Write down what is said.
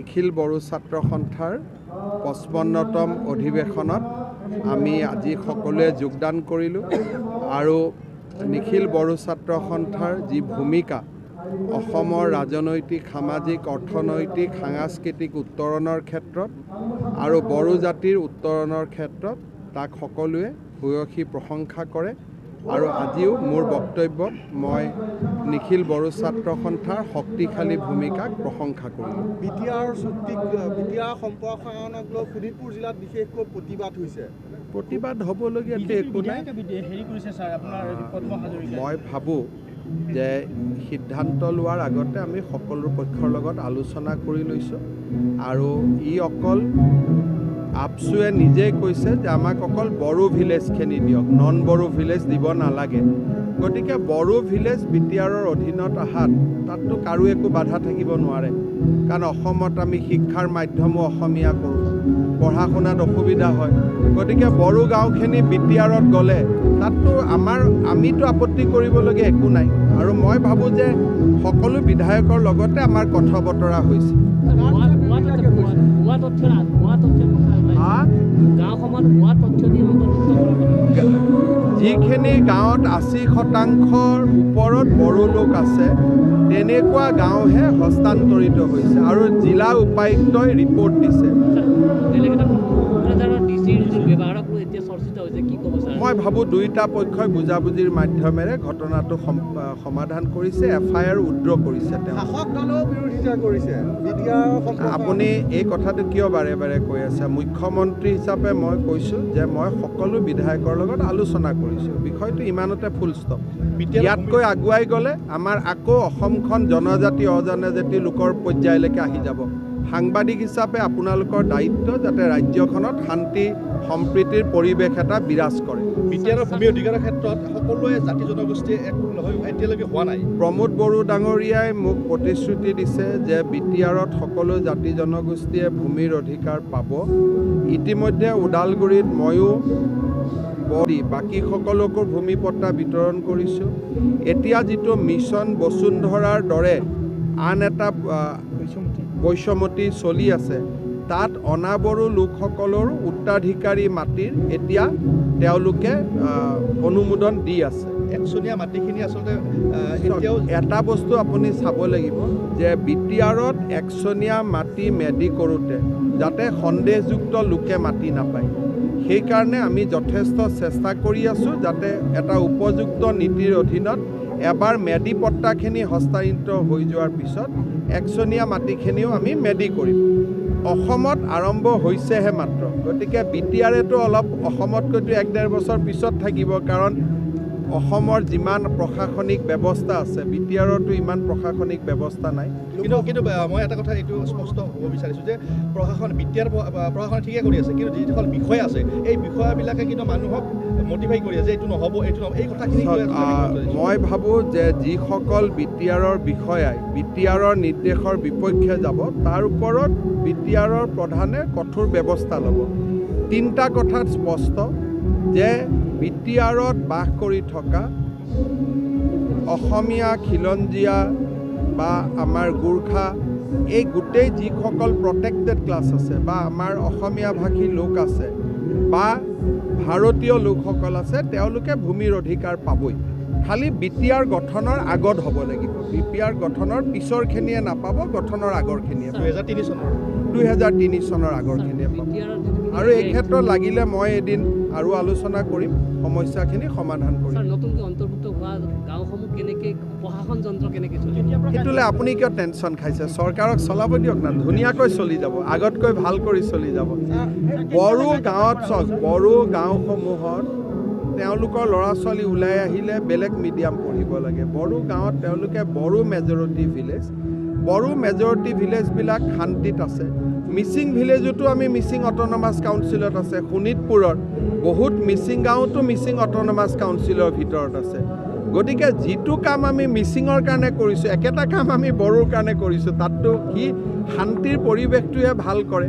নিখিল বড়ো ছাত্ৰ সন্থাৰ 55তম অধিৱেশনত আমি আজি সকলোৱে যোগদান কৰিলোঁ আৰু নিখিল বড়ো ছাত্ৰ সন্থাৰ যি ভূমিকা অসমৰ ৰাজনৈতিক সামাজিক অৰ্থনৈতিক সাংস্কৃতিক উত্তৰণৰ ক্ষেত্ৰত আৰু বড়ো জাতিৰ উত্তৰণৰ ক্ষেত্ৰত তাক সকলোৱে ভূয়সী প্ৰশংসা কৰে আৰু আজিও মোৰ বক্তব্যত মই নিখিল বড়ো ছাত্ৰ সন্থাৰ শক্তিশালী ভূমিকাক প্ৰশংসা কৰিলোঁ। বিটিআৰ সম্প্ৰসাৰণক লৈ শোণিতপুৰ জিলাত বিশেষকৈ প্ৰতিবাদ হৈছে। প্ৰতিবাদ হ'বলগীয়াটো একো নাই। মই ভাবোঁ যে সিদ্ধান্ত লোৱাৰ আগতে আমি সকলো পক্ষৰ লগত আলোচনা কৰি লৈছোঁ আৰু ই অকল আপচুৱে নিজেই কৈছে যে আমাক অকল বড়ো ভিলেজখিনি দিয়ক, নন বড়ো ভিলেজ দিব নালাগে। গতিকে বড়ো ভিলেজ বিটিআৰৰ অধীনত অহাত তাততো কাৰো একো বাধা থাকিব নোৱাৰে, কাৰণ অসমত আমি শিক্ষাৰ মাধ্যমো অসমীয়া কৰোঁ, পঢ়া শুনাত অসুবিধা হয়। গতিকে বড়ো গাঁওখিনি বিটিআৰত গ'লে তাততো আমিতো আপত্তি কৰিবলগীয়া একো নাই আৰু মই ভাবোঁ যে সকলো বিধায়কৰ লগতে আমাৰ কথা বতৰা হৈছে। যিখিনি গাঁৱত 80% ওপৰত বড়ো লোক আছে তেনেকুৱা গাঁওহে হস্তান্তৰিত হৈছে আৰু জিলা উপায়ুক্তই ৰিপৰ্ট দিছে। মই ভাবোঁ দুয়োটা পক্ষই বুজাবুজিৰ মাধ্যমেৰে ঘটনাটো সমাধান কৰিছে, FIR উইথড্ৰ কৰিছে। আপুনি এই কথাটো কিয় বাৰে বাৰে কৈ আছে? মুখ্যমন্ত্ৰী হিচাপে মই কৈছোঁ যে মই সকলো বিধায়কৰ লগত আলোচনা কৰিছোঁ, বিষয়টো ইমানতে ফুল ষ্টপ। ইয়াতকৈ আগুৱাই গ'লে আমাৰ আকৌ অসমখন জনজাতি অজনজাতি লোকৰ পৰ্যায়লৈকে আহি যাব। সাংবাদিক হিচাপে আপোনালোকৰ দায়িত্ব যাতে ৰাজ্যখনত শান্তি সম্প্ৰীতিৰ পৰিৱেশ এটা বিৰাজ কৰে। বিটিআৰৰ ভূমি অধিকাৰৰ ক্ষেত্ৰত সকলোৱে জাতি জনগোষ্ঠীয়ে এক এতিয়ালৈকে হোৱা নাই। প্ৰমোদ বড়ো ডাঙৰীয়াই মোক প্ৰতিশ্ৰুতি দিছে যে বিটিআৰত সকলো জাতি জনগোষ্ঠীয়ে ভূমিৰ অধিকাৰ পাব। ইতিমধ্যে ওদালগুৰিত ময়ো বাকী সকলোকো ভূমি পট্টা বিতৰণ কৰিছোঁ। এতিয়া যিটো মিছন বসুন্ধৰাৰ দৰে আন এটা বৈষম্যতি চলি আছে, তাত অনাবড়ো লোকসকলৰ উত্তৰাধিকাৰী মাটিৰ এতিয়া তেওঁলোকে অনুমোদন দি আছে। একচনীয়া মাটিখিনি আচলতে এটা বস্তু আপুনি চাব লাগিব যে বিটিআৰত একচনীয়া মাটি মেদি কৰোঁতে যাতে সন্দেহযুক্ত লোকে মাটি নাপায়, সেইকাৰণে আমি যথেষ্ট চেষ্টা কৰি আছোঁ যাতে এটা উপযুক্ত নীতিৰ অধীনত এবাৰ মেদি পট্টাখিনি হস্তান্তৰিত হৈ যোৱাৰ পিছত একচনীয়া মাটিখিনিও আমি মেদি কৰিম। অসমত আৰম্ভ হৈছেহে মাত্ৰ, গতিকে বিটিআৰেতো অলপ অসমতকৈতো 1-1.5 বছৰ পিছত থাকিব, কাৰণ অসমৰ যিমান প্ৰশাসনিক ব্যৱস্থা আছে বিটিআৰতো ইমান প্ৰশাসনিক ব্যৱস্থা নাই। কিন্তু মই এটা কথা এইটো স্পষ্ট হ'ব বিচাৰিছোঁ যে বিটিআৰ প্ৰশাসনে ঠিকে কৰি আছে, কিন্তু যিসকল বিষয়া আছে এই বিষয়াবিলাকে কিন্তু মানুহক মটিফাই কৰি আছে, এইটো নহ'ব এই কথাখিনি। মই ভাবোঁ যে যিসকল বিটিআৰৰ বিষয়াই বিটিআৰৰ নিৰ্দেশৰ বিপক্ষে যাব তাৰ ওপৰত বিটিআৰৰ প্ৰধানে কঠোৰ ব্যৱস্থা ল'ব। 3টা কথাত স্পষ্ট যে বিটিআৰত বাস কৰি থকা অসমীয়া খিলঞ্জীয়া বা আমাৰ গোৰ্খা এই গোটেই যিসকল প্ৰটেক্টেড ক্লাছ আছে বা আমাৰ অসমীয়া ভাষী লোক আছে বা ভাৰতীয় লোকসকল আছে তেওঁলোকে ভূমিৰ অধিকাৰ পাবই। খালি বিটিআৰ গঠনৰ আগত হ'ব লাগিব, বিটিআৰ গঠনৰ পিছৰখিনিয়ে নাপাব, গঠনৰ আগৰখিনিয়ে 2003 চনৰ আগৰখিনিয়ে পাব। আৰু এই ক্ষেত্ৰত লাগিলে মই এদিন আৰু আলোচনা কৰিম, সমস্যাখিনি সমাধান কৰিম। সেইটোলৈ আপুনি কিয় টেনশ্যন খাইছে? চৰকাৰক চলাব দিয়ক না, ধুনীয়াকৈ চলি যাব, আগতকৈ ভাল কৰি চলি যাব। বড়ো গাঁৱত চাওক, বড়ো গাঁওসমূহত তেওঁলোকৰ ল'ৰা ছোৱালী ওলাই আহিলে বেলেগ মিডিয়াম পঢ়িব লাগে। বড়ো গাঁৱত তেওঁলোকে বড়ো মেজৰিটি ভিলেজবিলাক শান্তিত আছে। মিচিং ভিলেজতো আমি মিচিং অট'নমাছ কাউন্সিলত আছে। শোণিতপুৰৰ বহুত মিচিং গাঁৱতো মিচিং অট'নমাছ কাউন্সিলৰ ভিতৰত আছে। গতিকে যিটো কাম আমি মিচিঙৰ কাৰণে কৰিছোঁ, একেটা কাম আমি বড়োৰ কাৰণে কৰিছোঁ, তাততো সি শান্তিৰ পৰিৱেশটোৱে ভাল কৰে।